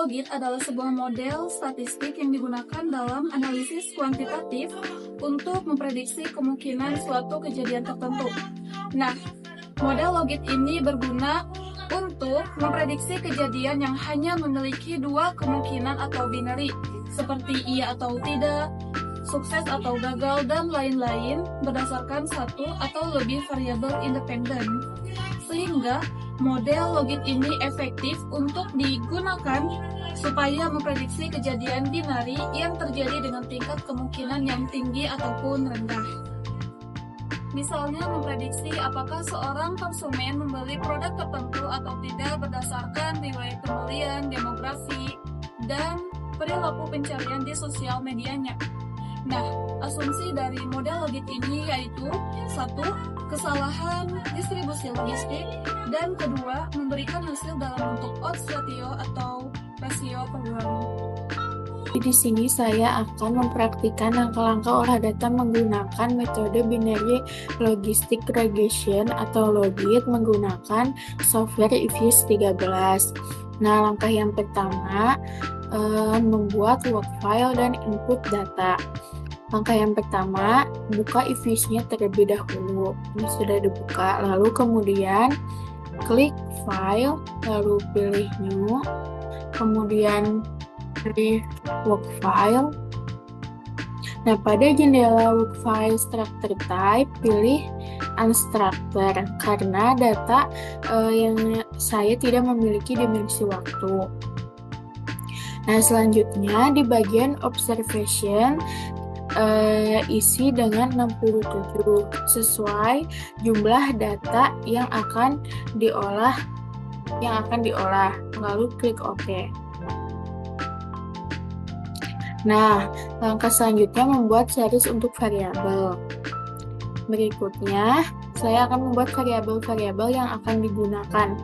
logit adalah sebuah model statistik yang digunakan dalam analisis kuantitatif untuk memprediksi kemungkinan suatu kejadian tertentu. Nah, model logit ini berguna untuk memprediksi kejadian yang hanya memiliki dua kemungkinan atau binary, seperti iya atau tidak, sukses atau gagal, dan lain-lain berdasarkan satu atau lebih variabel independen. Sehingga model logit ini efektif untuk digunakan supaya memprediksi kejadian binary yang terjadi dengan tingkat kemungkinan yang tinggi ataupun rendah. Misalnya memprediksi apakah seorang konsumen membeli produk tertentu atau tidak berdasarkan riwayat pembelian, demografi, dan perilaku pencarian di sosial medianya. Nah, asumsi dari model logit ini yaitu 1. Kesalahan distribusi logistik, dan kedua, memberikan hasil dalam bentuk odds ratio atau rasio peluang. Di sini saya akan mempraktikkan langkah-langkah olah data menggunakan metode binary logistic regression atau logit menggunakan software EViews 13. Nah, langkah yang pertama membuat log file dan input data. Langkah yang pertama, buka EViews-nya terlebih dahulu. Ini sudah dibuka, lalu kemudian klik file, lalu pilih new, kemudian pilih work file. Nah, pada jendela work file structure type, pilih unstructured karena data yang saya tidak memiliki dimensi waktu. Nah, selanjutnya di bagian observation isi dengan 67 sesuai jumlah data yang akan diolah, lalu klik OK. Nah, langkah selanjutnya membuat series untuk variabel. Berikutnya, saya akan membuat variabel-variabel yang akan digunakan.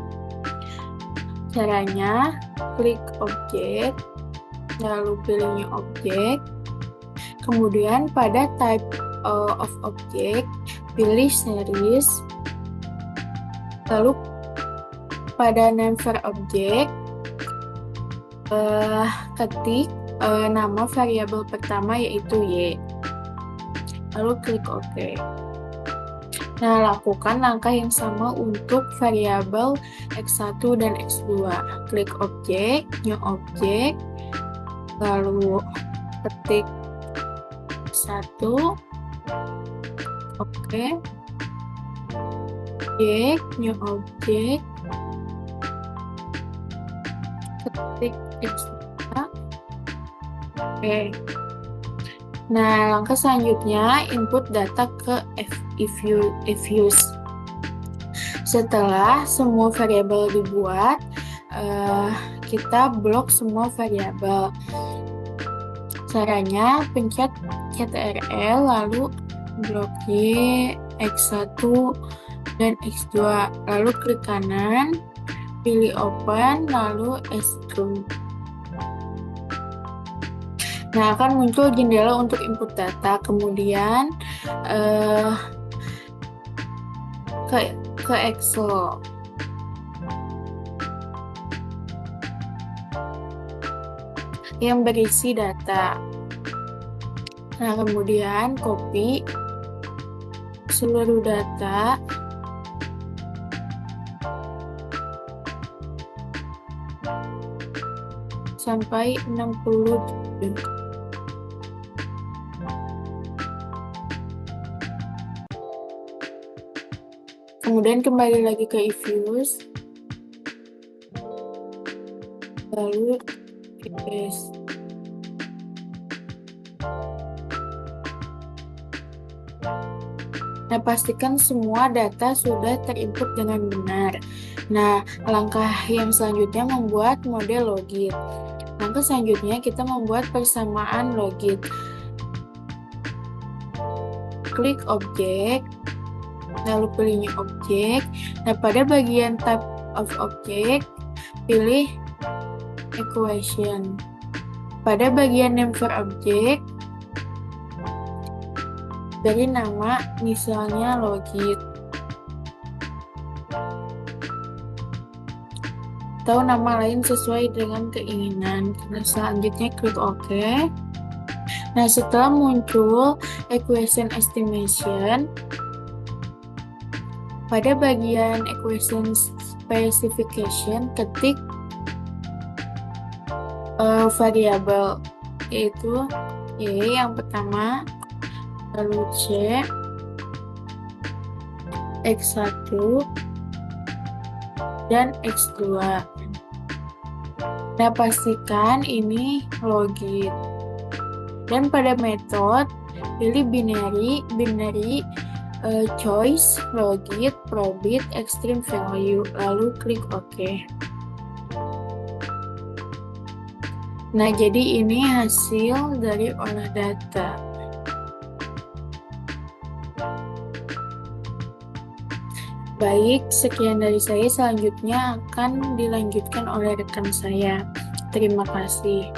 Caranya, klik objek, lalu pilih new object. Kemudian pada type of object, pilih series. Lalu pada name for object, ketik nama variabel pertama yaitu Y. Lalu klik OK. Nah, lakukan langkah yang sama untuk variabel X1 dan X2. Klik objek, new object, lalu ketik 1, oke, objek, new object, ketik X2, oke. Nah, langkah selanjutnya input data ke EViews. Setelah semua variabel dibuat, kita blok semua variabel. Caranya pencet Ctrl lalu blok Y, X1 dan X2, lalu klik kanan, pilih open, lalu extrude. Nah, akan muncul jendela untuk input data, kemudian ke Excel. Yang berisi data. Nah, kemudian copy seluruh data sampai 60. Kemudian kembali lagi ke EViews, lalu paste. Nah, pastikan semua data sudah terinput dengan benar. Nah, langkah yang selanjutnya membuat model logit. Langkah selanjutnya kita membuat persamaan logit. Klik objek, lalu pilih new objek. Nah, pada bagian type of object, pilih equation. Pada bagian name for object, beri nama misalnya logit. atau nama lain sesuai dengan keinginan. Selanjutnya klik OK. Nah, setelah muncul equation estimation, pada bagian equation specification, ketik variabel, yaitu Y yang pertama, lalu C, X1, dan X2. Nah, pastikan ini logit. Dan pada metode, pilih binary, choice, logit, probit, extreme value, lalu klik OK. Nah, jadi ini hasil dari olah data. Baik, sekian dari saya. Selanjutnya akan dilanjutkan oleh rekan saya. Terima kasih.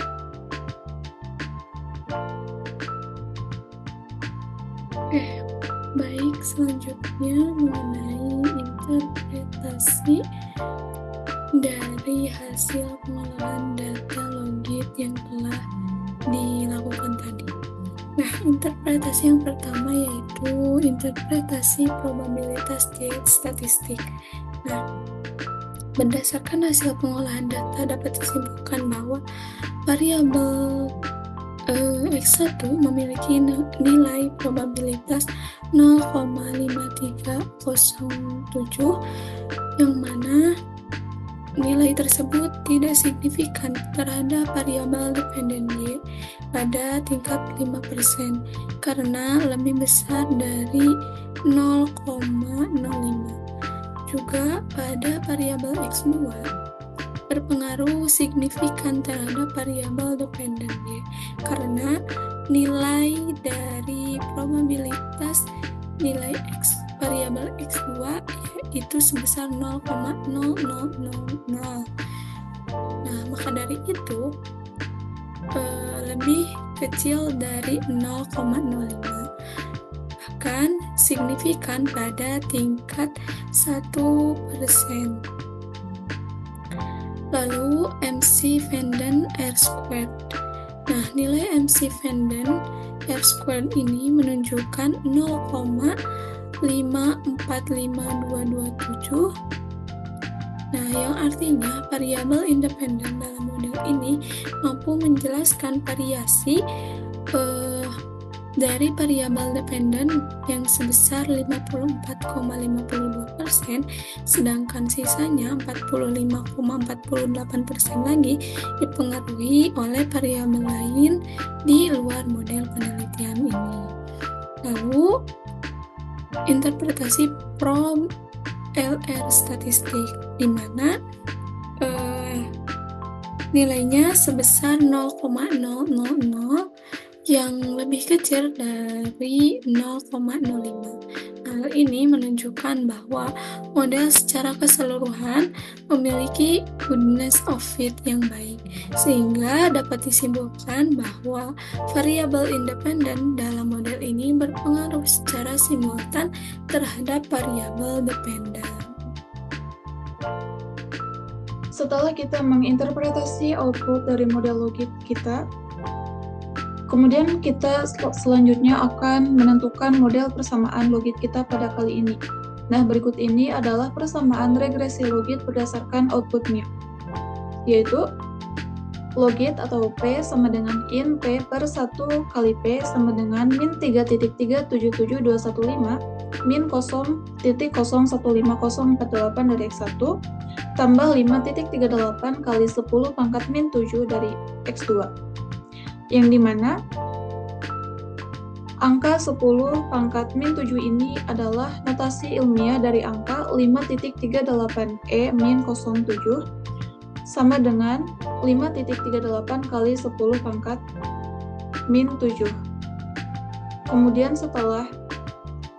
Baik, selanjutnya mengenai interpretasi dari hasil pengolahan data logit yang telah dilakukan tadi. Nah, interpretasi yang pertama yaitu interpretasi probabilitas statistik. Nah, berdasarkan hasil pengolahan data dapat disimpulkan bahwa variabel X1 memiliki nilai probabilitas 0,5307 yang mana nilai tersebut tidak signifikan terhadap variabel dependen Y pada tingkat 5% karena lebih besar dari 0,05. Juga pada variabel X2 berpengaruh signifikan terhadap variabel dependen Y karena nilai dari probabilitas nilai variabel X2 yaitu sebesar 0,0000. Nah, maka dari itu lebih kecil dari 0,05, bahkan signifikan pada tingkat 1%. Lalu MC Vanden R-squared. Nah, nilai MC Vanden R-squared ini menunjukkan 0,545227. Nah, yang artinya variabel independen dalam model ini mampu menjelaskan variasi dari variabel dependen yang sebesar 54,52%, sedangkan sisanya 45,48% lagi dipengaruhi oleh variabel lain di luar model penelitian ini. Lalu, interpretasi prob LR statistik, di mana nilainya sebesar 0,000 yang lebih kecil dari 0,05. Hal ini menunjukkan bahwa model secara keseluruhan memiliki goodness of fit yang baik, sehingga dapat disimpulkan bahwa variabel independen dalam model ini berpengaruh secara simultan terhadap variabel dependen. Setelah kita menginterpretasi output dari model logit kita, kemudian kita selanjutnya akan menentukan model persamaan logit kita pada kali ini. Nah, berikut ini adalah persamaan regresi logit berdasarkan output mu, yaitu logit atau P sama dengan in P per 1 kali P sama dengan min 3.377215 min 0.01548 dari X1 tambah 5.38 kali 10 pangkat min 7 dari X2, yang dimana angka 10 pangkat min 7 ini adalah notasi ilmiah dari angka 5.38 min 07 sama dengan 5.38 kali 10 pangkat min 7. Kemudian setelah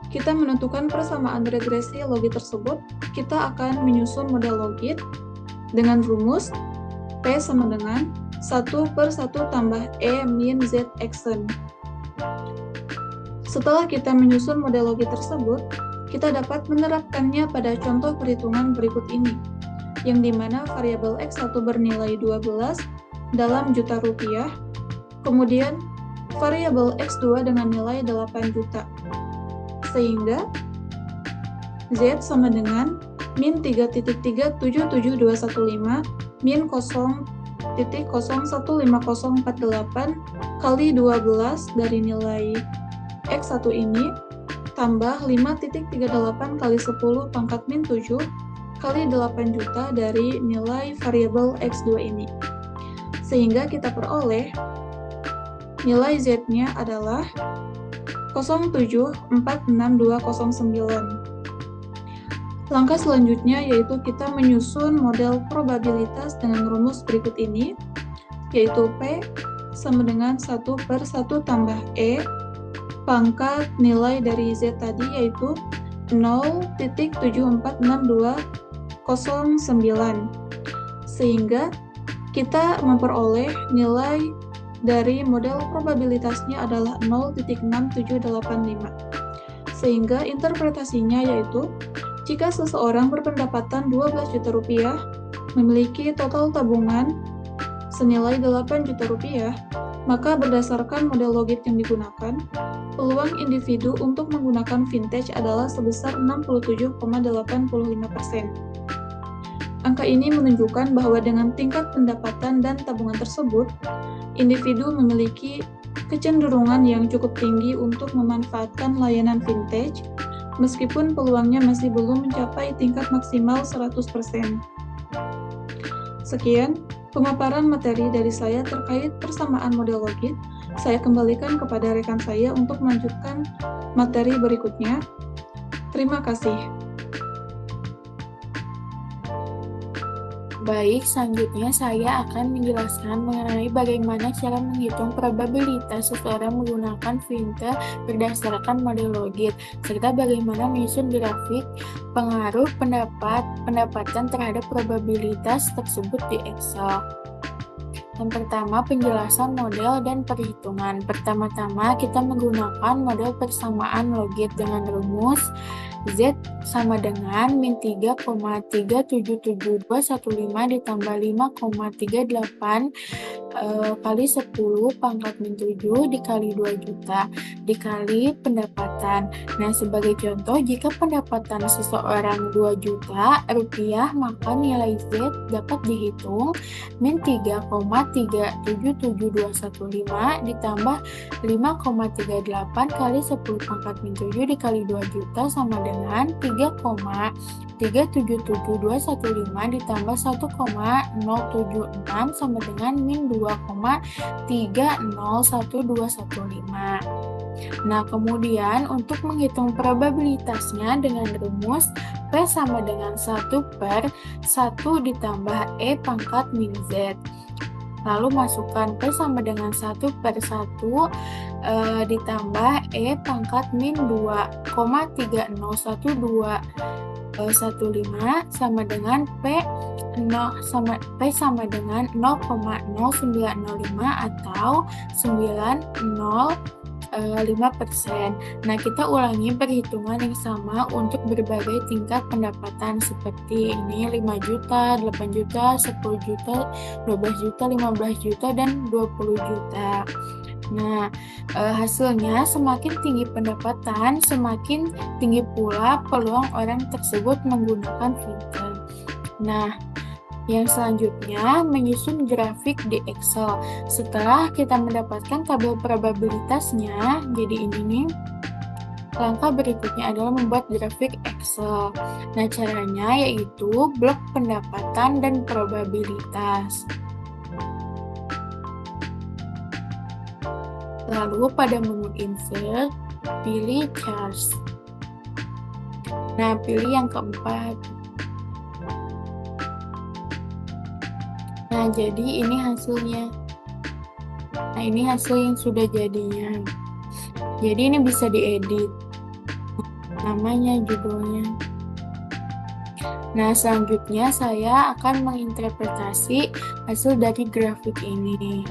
kita menentukan persamaan regresi logit tersebut, kita akan menyusun model logit dengan rumus P sama dengan 1 per 1 tambah E min Z Xn. Setelah kita menyusun model logit tersebut, kita dapat menerapkannya pada contoh perhitungan berikut ini. yang dimana variabel X1 bernilai 12 dalam juta rupiah, kemudian variabel X2 dengan nilai 8 juta. Sehingga Z sama dengan min 3.377.215 min 0.015048 kali 12 dari nilai X1 ini tambah 5.38 kali 10 pangkat min 7 kali 8 juta dari nilai variabel X2 ini. Sehingga kita peroleh nilai Z-nya adalah 0746209. Langkah selanjutnya yaitu kita menyusun model probabilitas dengan rumus berikut ini, yaitu P sama dengan 1/1 tambah E pangkat nilai dari Z tadi yaitu 0.746209, sehingga kita memperoleh nilai dari model probabilitasnya adalah 0.6785. Sehingga interpretasinya yaitu jika seseorang berpendapatan 12 juta rupiah, memiliki total tabungan senilai 8 juta rupiah, maka berdasarkan model logit yang digunakan, peluang individu untuk menggunakan vintage adalah sebesar 67,85%. Angka ini menunjukkan bahwa dengan tingkat pendapatan dan tabungan tersebut, individu memiliki kecenderungan yang cukup tinggi untuk memanfaatkan layanan vintage, meskipun peluangnya masih belum mencapai tingkat maksimal 100%. Sekian pemaparan materi dari saya terkait persamaan model logit. Saya kembalikan kepada rekan saya untuk melanjutkan materi berikutnya. Terima kasih. Baik, selanjutnya saya akan menjelaskan mengenai bagaimana cara menghitung probabilitas seseorang menggunakan vintage berdasarkan model logit, serta bagaimana menyusun grafik pengaruh pendapatan terhadap probabilitas tersebut di Excel. Yang pertama, penjelasan model dan perhitungan. Pertama-tama, kita menggunakan model persamaan logit dengan rumus Z sama dengan min 3,377215 ditambah 5,38 kali 10 pangkat min 7 dikali 2 juta dikali pendapatan. Nah, sebagai contoh, jika pendapatan seseorang 2 juta rupiah, maka nilai Z dapat dihitung min 3,377215 ditambah 5,38 kali 10 pangkat min 7 dikali 2 juta sama dengan 3,377215 ditambah 1,076 sama dengan min 2,301215. Nah, kemudian untuk menghitung probabilitasnya dengan rumus P sama dengan 1/1 ditambah E pangkat min Z. Lalu masukkan P sama dengan 1/1 ditambah E pangkat min 2,301215 sama dengan P sama dengan 0,0905 atau 905%. Nah, kita ulangi perhitungan yang sama untuk berbagai tingkat pendapatan seperti ini 5 juta, 8 juta, 10 juta, 12 juta, 15 juta, dan 20 juta. Nah, hasilnya semakin tinggi pendapatan, semakin tinggi pula peluang orang tersebut menggunakan vintage. Nah, yang selanjutnya menyusun grafik di Excel. Setelah kita mendapatkan tabel probabilitasnya, jadi ini nih. Langkah berikutnya adalah membuat grafik Excel. Nah, caranya yaitu blok pendapatan dan probabilitas. Lalu pada menu Insert, pilih Charts. Nah, pilih yang keempat. Nah, jadi ini hasilnya. Nah, ini hasil yang sudah jadinya. Jadi ini bisa diedit. Namanya, judulnya. Nah, selanjutnya saya akan menginterpretasi hasil dari grafik ini.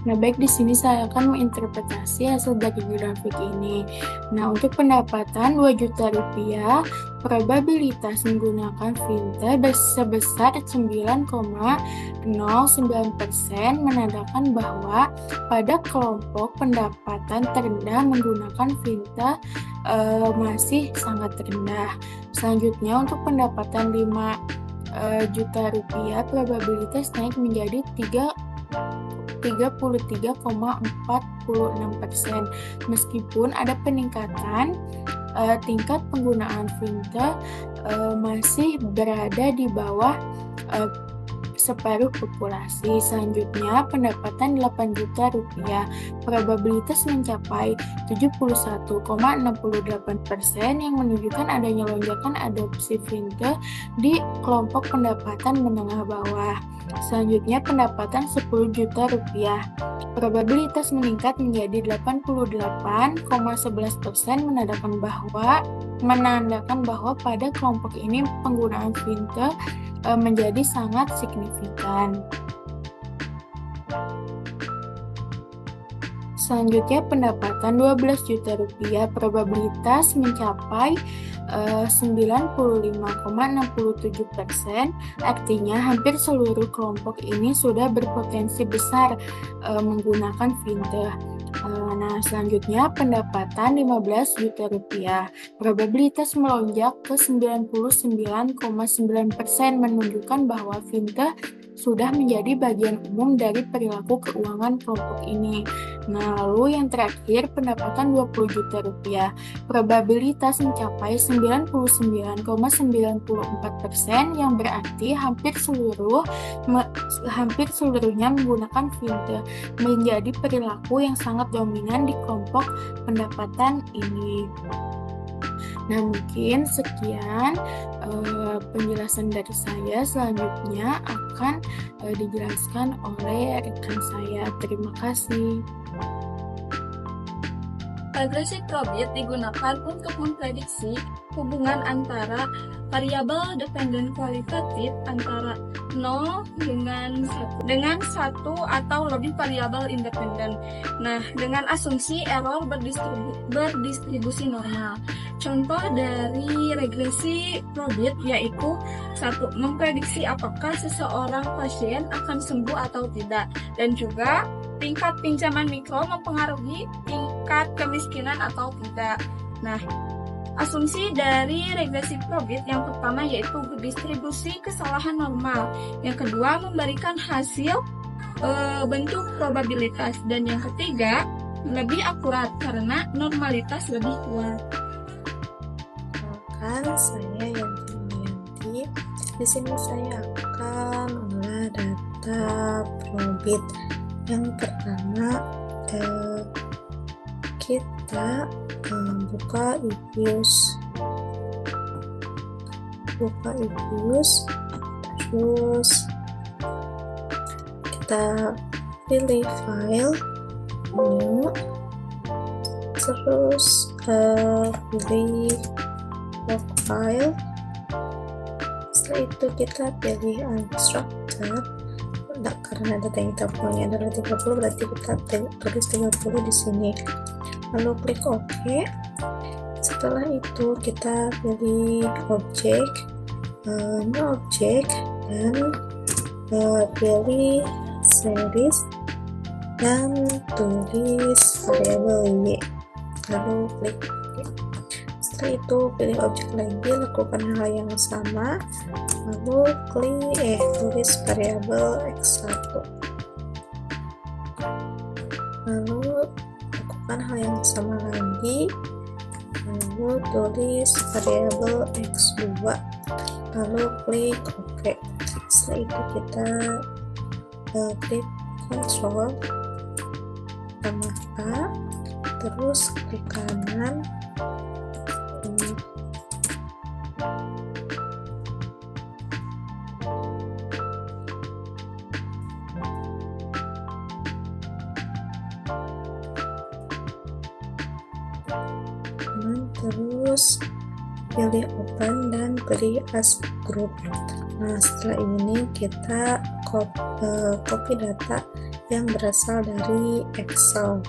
Nah, baik, di sini saya akan menginterpretasi hasil dari grafik ini. Nah, untuk pendapatan 2 juta rupiah, probabilitas menggunakan filter sebesar 9,09% menandakan bahwa pada kelompok pendapatan terendah menggunakan filter masih sangat rendah. Selanjutnya, untuk pendapatan 5 juta rupiah, probabilitas naik menjadi 33,46%. Meskipun ada peningkatan, tingkat penggunaan filter masih berada di bawah separuh populasi. Selanjutnya, pendapatan 8 juta rupiah, probabilitas mencapai 71,68% yang menunjukkan adanya lonjakan adopsi filter di kelompok pendapatan menengah bawah. Selanjutnya, pendapatan 10 juta rupiah, probabilitas meningkat menjadi 88,11% menandakan bahwa pada kelompok ini penggunaan filter menjadi sangat signifikan. Selanjutnya, pendapatan 12 juta rupiah, probabilitas mencapai 95,67%, artinya hampir seluruh kelompok ini sudah berpotensi besar menggunakan filter. Nah, selanjutnya pendapatan 15 juta rupiah, probabilitas melonjak ke 99,9%, menunjukkan bahwa filter sudah menjadi bagian umum dari perilaku keuangan kelompok ini. Nah, lalu yang terakhir, pendapatan 20 juta rupiah, probabilitas mencapai 99,94%, yang berarti hampir seluruhnya menggunakan filter, menjadi perilaku yang sangat dominan di kelompok pendapatan ini. Nah, mungkin sekian penjelasan dari saya. Selanjutnya akan dijelaskan oleh rekan saya. Terima kasih. Regresi probit digunakan untuk memprediksi hubungan antara variabel dependen kualitatif antara 0 dengan 1 atau lebih variabel independen. Nah, dengan asumsi error berdistribusi normal. Contoh dari regresi probit yaitu 1. Memprediksi apakah seseorang pasien akan sembuh atau tidak, dan juga tingkat pinjaman mikro mempengaruhi tingkat kemiskinan atau tidak. Nah, asumsi dari regresi probit yang pertama yaitu distribusi kesalahan normal. Yang kedua, memberikan hasil bentuk probabilitas. Dan yang ketiga, lebih akurat karena normalitas lebih kuat. Saya Yanti. Di sini saya akan mengolah data probit. Yang pertama, kita buka EBIOS, terus kita pilih file, new, terus pilih log file. Setelah itu kita pilih unstructured. Karena data yang kita punya adalah 30, berarti kita tulis 30 di sini. Lalu klik OK. Setelah itu kita pilih objek, new object, dan pilih series dan tulis variabel y. Lalu klik OK. Setelah itu pilih objek lagi, lakukan hal yang sama. Lalu tulis variabel x1. Lalu lakukan hal yang sama lagi. Lalu tulis variabel x2. Lalu klik OK. Setelah itu kita klik Ctrl tambah A, terus klik kanan. Terus pilih open dan pilih as group. Nah, setelah ini kita copy data yang berasal dari Excel.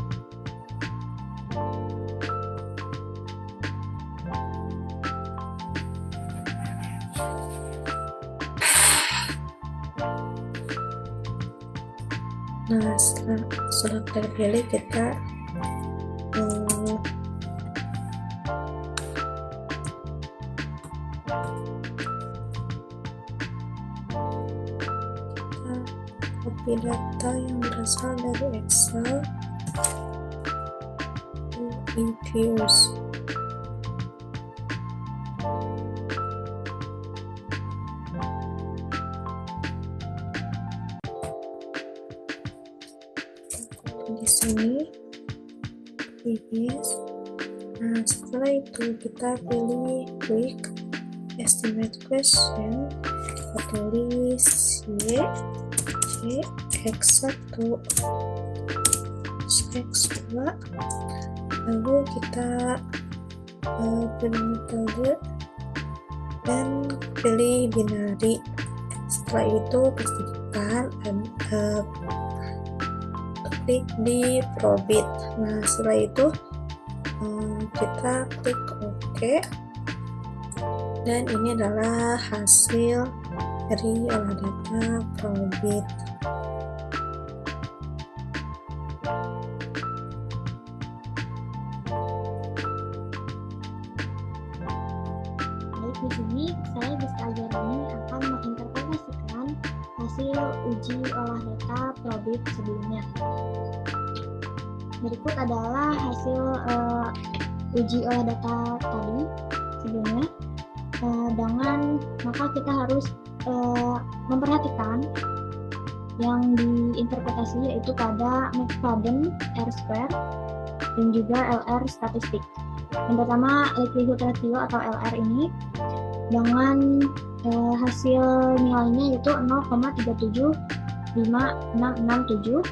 Nah, setelah sudah terpilih, kita copy data yang berasal dari Excel di views. Di sini yes. Nah, setelah itu kita pilih quick estimate question, kita tulis X1 X2, lalu kita pilih metode dan pilih binary. Setelah itu pastikan klik di probit. Nah, setelah itu kita klik OK, dan ini adalah hasil dari olah data probit. Baik, di sini saya Rizka Ajarani akan menginterpretasikan hasil uji olah data probit sebelumnya. Berikut adalah hasil uji olah data tadi sebelumnya. Maka kita harus memperhatikan yang diinterpretasi yaitu pada McFadden R-square dan juga LR statistik. Yang pertama, likelihood ratio atau LR ini dengan hasil nilainya yaitu 0,37567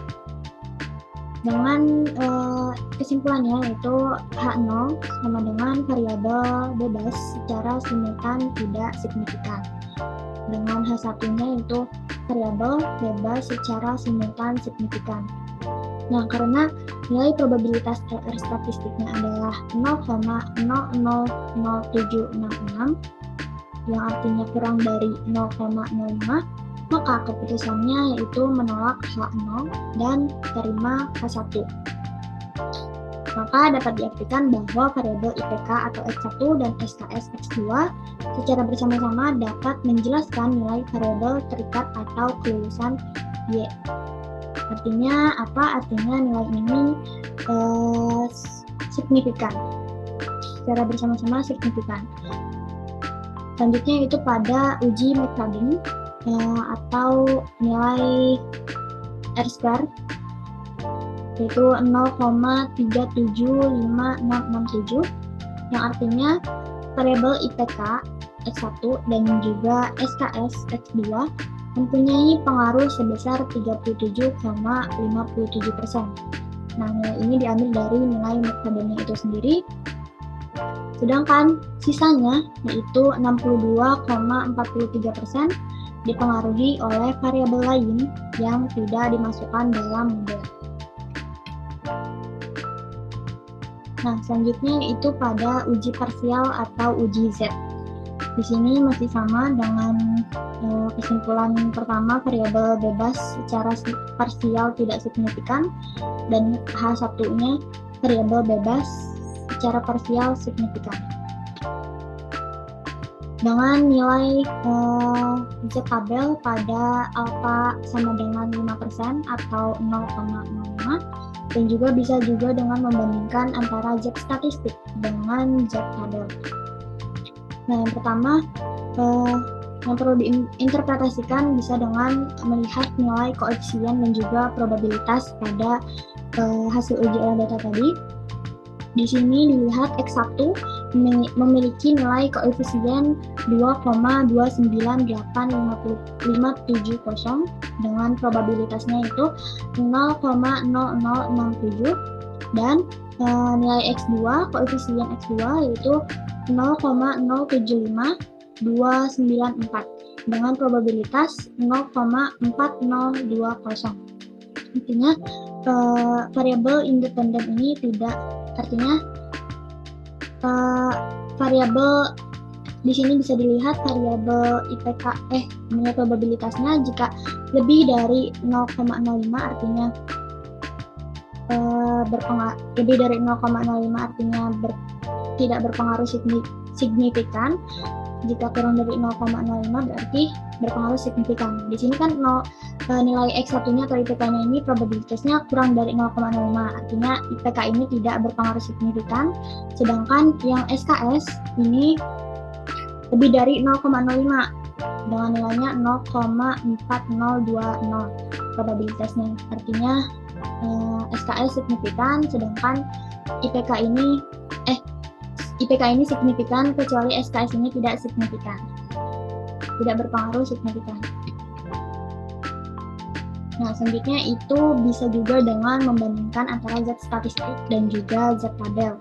dengan kesimpulannya yaitu H0 sama dengan variabel bebas secara simultan tidak signifikan. Dengan H1-nya yaitu variabel bebas secara simultan signifikan. Nah, karena nilai probabilitas LR statistiknya adalah 0,000766 yang artinya kurang dari 0,05, maka keputusannya yaitu menolak H0 dan terima H1. Maka dapat diartikan bahwa variabel IPK atau X1 dan SKS X2 secara bersama-sama dapat menjelaskan nilai variabel terikat atau kelulusan Y. Artinya apa? Artinya nilai ini signifikan. Secara bersama-sama signifikan. Selanjutnya itu pada uji McFadden atau nilai R-square yaitu 0,3756667 yang artinya variabel IPK X1 dan juga SKS X2 mempunyai pengaruh sebesar 37,57%. Nah, nilai ini diambil dari nilai McFadden itu sendiri. Sedangkan sisanya yaitu 62,43% dipengaruhi oleh variabel lain yang tidak dimasukkan dalam model. Nah, selanjutnya itu pada uji parsial atau uji Z. Di sini masih sama dengan kesimpulan pertama, variabel bebas secara parsial tidak signifikan, dan H1-nya variabel bebas secara parsial signifikan. Dengan nilai Z tabel pada alfa sama dengan 5% atau 0,05, dan juga bisa juga dengan membandingkan antara Z statistik dengan Z tabel. Nah, yang pertama yang perlu diinterpretasikan bisa dengan melihat nilai koefisien dan juga probabilitas pada hasil uji olah data tadi. Di sini dilihat X1 memiliki nilai koefisien 2,298570 dengan probabilitasnya itu 0,0067, dan nilai X2, koefisien X2 yaitu 0,075294 dengan probabilitas 0,4020. Artinya variabel independen ini tidak, artinya variabel di sini bisa dilihat variabel IPK nilai probabilitasnya jika lebih dari 0,05 artinya lebih dari 0,05 artinya tidak berpengaruh signifikan. Jika kurang dari 0,05 berarti berpengaruh signifikan. Di sini kan nilai X1-nya atau IPK-nya ini probabilitasnya kurang dari 0,05, artinya IPK ini tidak berpengaruh signifikan. Sedangkan yang SKS ini lebih dari 0,05 dengan nilainya 0,4020 probabilitasnya. Artinya SKS signifikan, sedangkan IPK ini signifikan kecuali SKS ini tidak signifikan, tidak berpengaruh signifikan. Nah, selanjutnya itu bisa juga dengan membandingkan antara Z statistik dan juga Z tabel.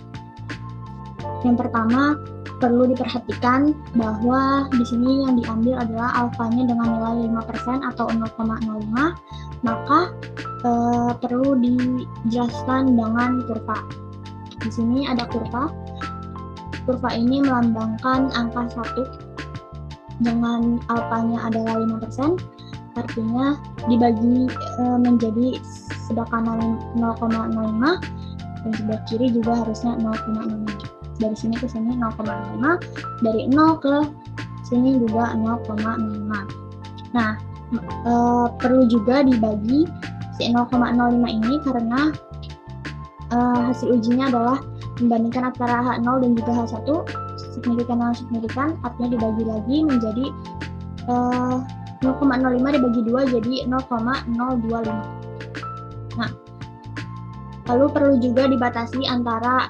Yang pertama, perlu diperhatikan bahwa di sini yang diambil adalah alfanya dengan nilai 5% atau 0,05, maka perlu dijelaskan dengan kurva. Di sini ada kurva. Kurva ini melambangkan angka 1 dengan alfanya adalah 5%, artinya dibagi menjadi sebelah kanan 0,05 dan sebelah kiri juga harusnya 0,05. Dari sini ke sini 0,05, dari 0 ke sini juga 0,05. Nah, perlu juga dibagi si 0,05 ini karena hasil ujinya adalah membandingkan antara H0 dan juga H1, signifikan dan signifikan, artinya dibagi lagi menjadi 0,05 dibagi 2 jadi 0,025. Nah, lalu perlu juga dibatasi antara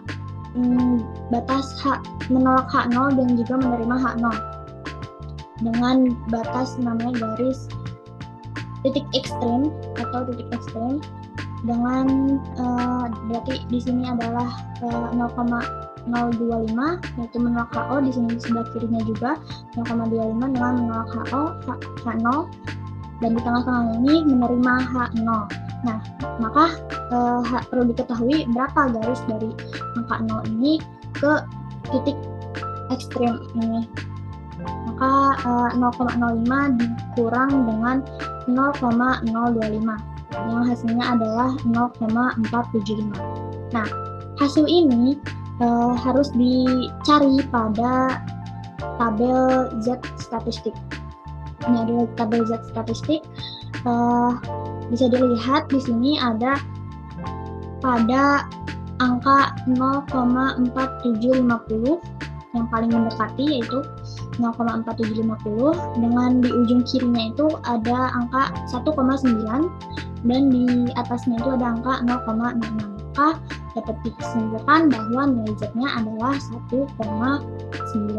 batas menolak H0 dan juga menerima H0 dengan batas namanya garis titik ekstrem atau titik ekstrem dengan berarti di sini adalah 0,025 yaitu menolak HO, di sini di sebelah kirinya juga 0,25 dengan menolak H0 dan di tengah-tengah ini menerima H0. Nah, maka perlu diketahui berapa garis dari angka 0 ini ke titik ekstrem ini. Maka 0,05 dikurang dengan 0,025 yang hasilnya adalah 0,475. Nah, hasil ini harus dicari pada tabel Z statistik. Ini adalah tabel Z statistik. Bisa dilihat di sini ada pada angka 0,4750 yang paling mendekati yaitu 0,4750 dengan di ujung kirinya itu ada angka 1,9 dan di atasnya itu ada angka 0,06. Maka dapat disimpulkan bahwa nilai Z-nya adalah 1,96.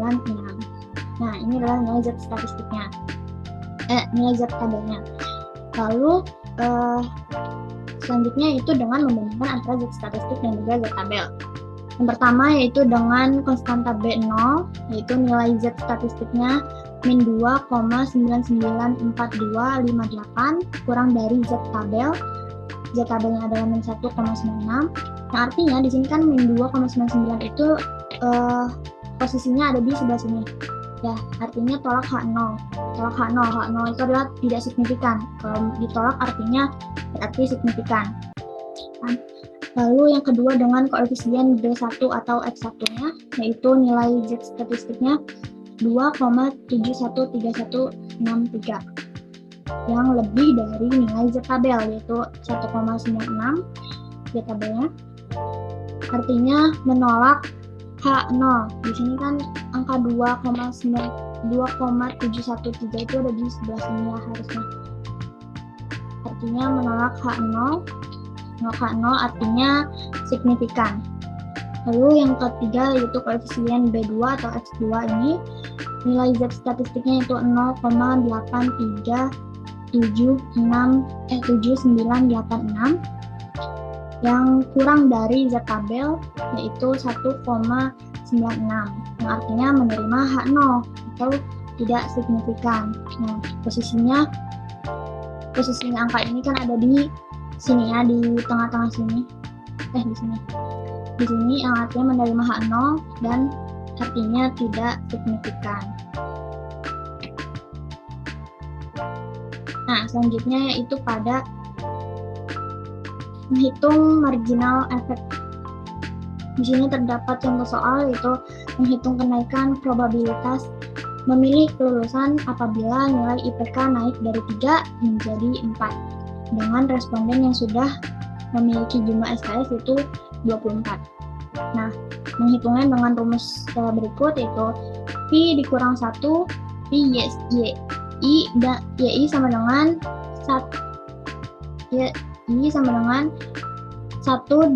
Nah, ini adalah nilai Z statistiknya. Nilai Z tabelnya. Lalu selanjutnya itu dengan membandingkan antara Z statistik dan juga Z tabel. Yang pertama yaitu dengan konstanta B0, yaitu nilai Z statistiknya min 2,994258 kurang dari Z tabel. Z tabelnya adalah min 1,96. Nah, artinya di sini kan min 2,99 itu posisinya ada di sebelah sini. Ya, artinya tolak H0. Tolak H0 itu adalah tidak signifikan. Kalau ditolak artinya berarti signifikan. Lalu yang kedua dengan koefisien B1 atau X1-nya, yaitu nilai Z statistiknya 2,713163 yang lebih dari nilai Z tabel, yaitu 1,96 Z tabelnya. Artinya menolak H0. Di sini kan angka 2,713 itu ada di sebelah sini ya harusnya. Artinya menolak H0. H0 artinya signifikan. Lalu yang ketiga yaitu koefisien B2 atau X2 ini nilai Z statistiknya itu 0,7986 yang kurang dari Z tabel, yaitu 1,96, yang artinya menerima H0 atau tidak signifikan. Nah, posisinya angka ini kan ada di sini ya, di tengah-tengah sini. Di sini. Di sini yang artinya menerima H0 dan artinya tidak signifikan. Nah, selanjutnya yaitu pada menghitung marginal effect. Di sini terdapat contoh soal, yaitu menghitung kenaikan probabilitas memilih kelulusan apabila nilai IPK naik dari 3 menjadi 4 dengan responden yang sudah memiliki jumlah SKS itu 24. Nah, menghitungnya dengan rumus berikut, yaitu Pi dikurang 1, Pi YI sama dengan 1,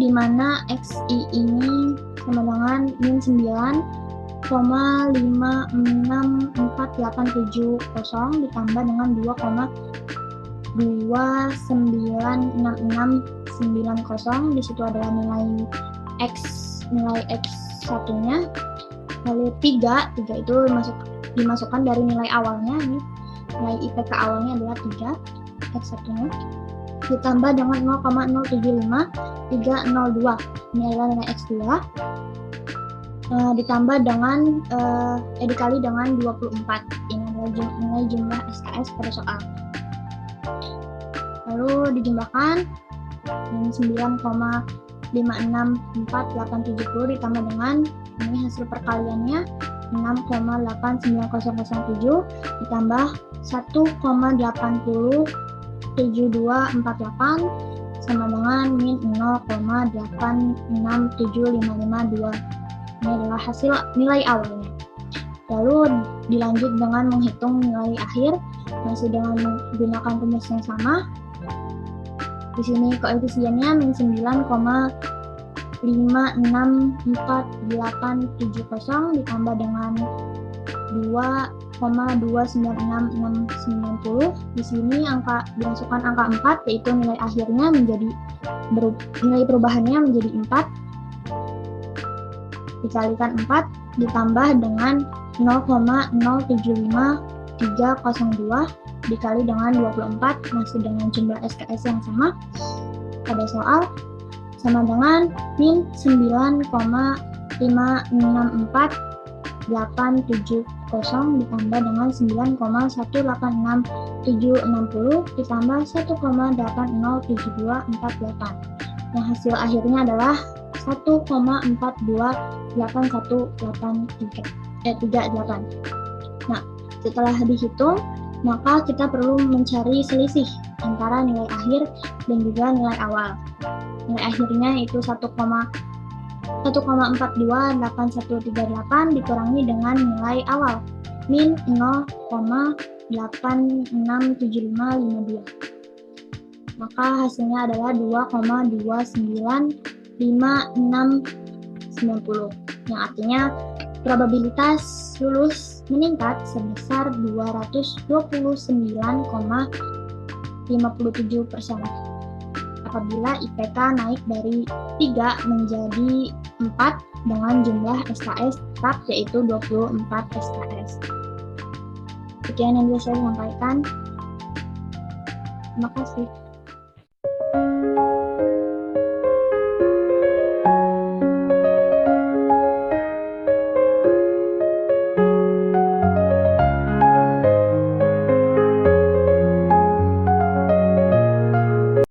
di mana XI ini sama dengan min 9,56487 ditambah dengan 2,2966690. Di situ adalah nilai X1-nya. Lalu 3 itu dimasukkan dari nilai awalnya. Ini nilai IPK awalnya adalah 3, X1-nya. Ditambah dengan 0,075302. Ini adalah nilai X2. Ditambah dengan dikali dengan 24. Ini adalah nilai jumlah SKS pada soal. Lalu dijumlahkan 9,56480 ditambah dengan ini hasil perkaliannya 6,89007 ditambah 1,807248 sama dengan min 0,867552. Ini adalah hasil nilai awalnya. Lalu dilanjut dengan menghitung nilai akhir, masih dengan menggunakan rumus yang sama. Di sini koefisiennya min 9,5648870 ditambah dengan 2,296690. Di sini dimasukkan angka 4, yaitu nilai akhirnya nilai perubahannya menjadi 4. Dikalikan 4 ditambah dengan 0,075302 dikali dengan 24 masih dengan jumlah SKS yang sama pada soal, sama dengan min 9,56480 ditambah dengan 9,186760 ditambah 1,807248. Yang hasil akhirnya adalah 1,428183. Nah, setelah dihitung, maka kita perlu mencari selisih antara nilai akhir dan juga nilai awal. Nilai akhirnya itu 1,428138 dikurangi dengan nilai awal min 0,867552. Maka hasilnya adalah 2,295690, yang artinya probabilitas lulus meningkat sebesar 229,57% apabila IPK naik dari 3 menjadi 4 dengan jumlah SKS tetap yaitu 24 SKS. Sekian yang bisa saya sampaikan. Terima kasih.